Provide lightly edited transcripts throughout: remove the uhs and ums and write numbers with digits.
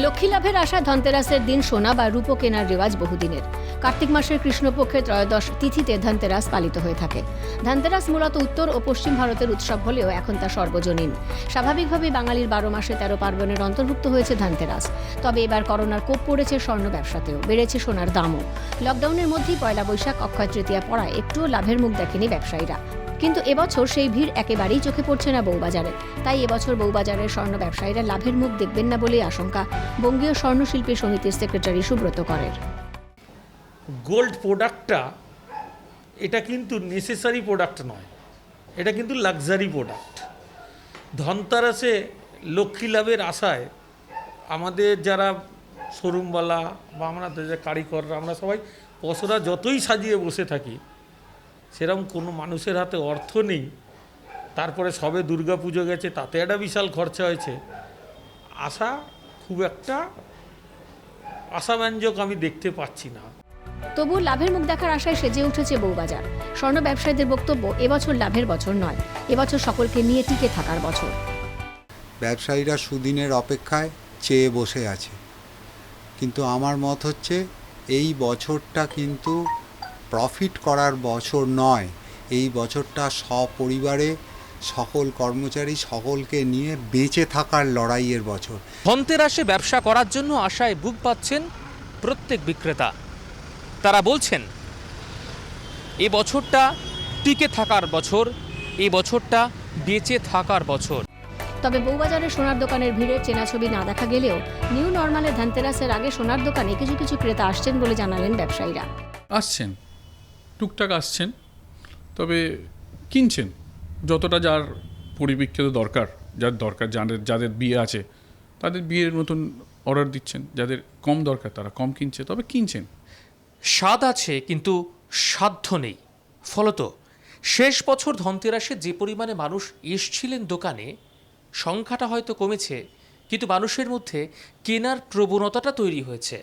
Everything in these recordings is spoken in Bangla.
লক্ষ্মী লাভের আশায় ধনতেরাসের দিন সোনা বা রূপো কেনার রেওয়াজ বহুদিনের। কার্তিক মাসের কৃষ্ণপক্ষের ত্রয়োদশ তিথিতে ধনতেরাস পালিত হয়ে থাকে। ধনতেরাস মূলত উত্তর ও পশ্চিম ভারতের উৎসব হলেও এখন তা সর্বজনীন। স্বাভাবিকভাবেই বাঙালির 12 মাসে 13 পার্বণের অন্তর্ভুক্ত হয়েছে ধনতেরাস। তবে এবার করোনার কোপ পড়েছে স্বর্ণ ব্যবসাতেও, বেড়েছে সোনার দামও। লকডাউনের মধ্যেই পয়লা বৈশাখ অক্ষয় তৃতীয়া পড়ায় একটুও লাভের মুখ দেখেনি ব্যবসায়ীরা। কিন্তু এবছর সেই ভিড় একেবারেই চোখে পড়ছে না বউবাজারে। তাই এবছর বউবাজারের স্বর্ণ ব্যবসায়ীরা লাভের মুখ দেখবেন না বলেই আশঙ্কা বঙ্গীয় স্বর্ণশিল্পী সমিতির সেক্রেটারি সুব্রত করের। গোল্ড প্রোডাক্টটা এটা কিন্তু নেসেসারি প্রোডাক্ট নয়, এটা কিন্তু লাক্সারি প্রোডাক্ট। ধনতেরাসে লক্ষ্মী লাভের আশায় আমাদের যারা শোরুমওয়ালা বা আমরা যে কারিগররা, আমরা সবাই পশরা যতই সাজিয়ে বসে থাকি, সেরকম কোনো মানুষের হাতে অর্থ নেই। তারপরে সবে দুর্গা পুজো গেছে, তাতে একটা বিশাল খরচা হয়েছে। আশা খুব একটা আশাব্যঞ্জক আমি দেখতে পাচ্ছি না। তবু লাভের মুখ দেখার আশায় সেজে উঠেছে বউবাজার। স্বর্ণ ব্যবসায়ীদের বক্তব্য, এবছর লাভের বছর নয়, এবছর সকলকে নিয়ে টিকে থাকার বছর। ব্যবসায়ীরা সুদিনের অপেক্ষায় চেয়ে বসে আছে, কিন্তু আমার মত হচ্ছে এই বছরটা কিন্তু প্রফিট করার বছর নয়। এই বছরটা সপরিবারে সকল কর্মচারী সকলকে নিয়ে বেঁচে থাকার লড়াইয়ের বছর। ধনতেরাসে ব্যবসা করার জন্য আশায় বুক বাঁধছেন প্রত্যেক বিক্রেতা। তারা বলছেন এই বছরটা টিকে থাকার বছর, এই বছরটা বেঁচে থাকার বছর। তবে বউবাজারের সোনার দোকানের ভিড়ের চেনা ছবি না দেখা গেলেও নিউ নর্মালে ধনতেরাসের আগে সোনার দোকানে কিছু কিছু ক্রেতা আসছেন বলে জানালেন ব্যবসায়ীরা। আসছেন, টুকটাক আসছেন, তবে কিনছেন যতটা যার পরিবিক্রেত দরকার, যাদের বিয়ে আছে তাদের বিয়ের মতন অর্ডার দিচ্ছেন, যাদের কম দরকার তারা কম কিনছে, তবে কিনছেন। স্বাদ আছে কিন্তু সাধ্য নেই। ফলত শেষ বছর ধনতেরাসে যে পরিমাণে মানুষ এসছিলেন দোকানে, সংখ্যাটা হয়তো কমেছে, কিন্তু মানুষের মধ্যে কেনার প্রবণতাটা তৈরি হয়েছে।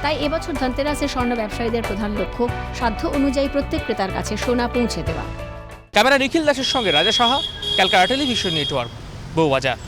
তাই এবছর ধনতেরাসে স্বর্ণ ব্যবসায়ীদের প্রধান লক্ষ্য সাধ্য অনুযায়ী প্রত্যেক ক্রেতার কাছে সোনা পৌঁছে দেওয়া। ক্যামেরা নিখিল দাসের সঙ্গে রাজা সাহা, ক্যালকাটা টেলিভিশন নেটওয়ার্ক, বউবাজার।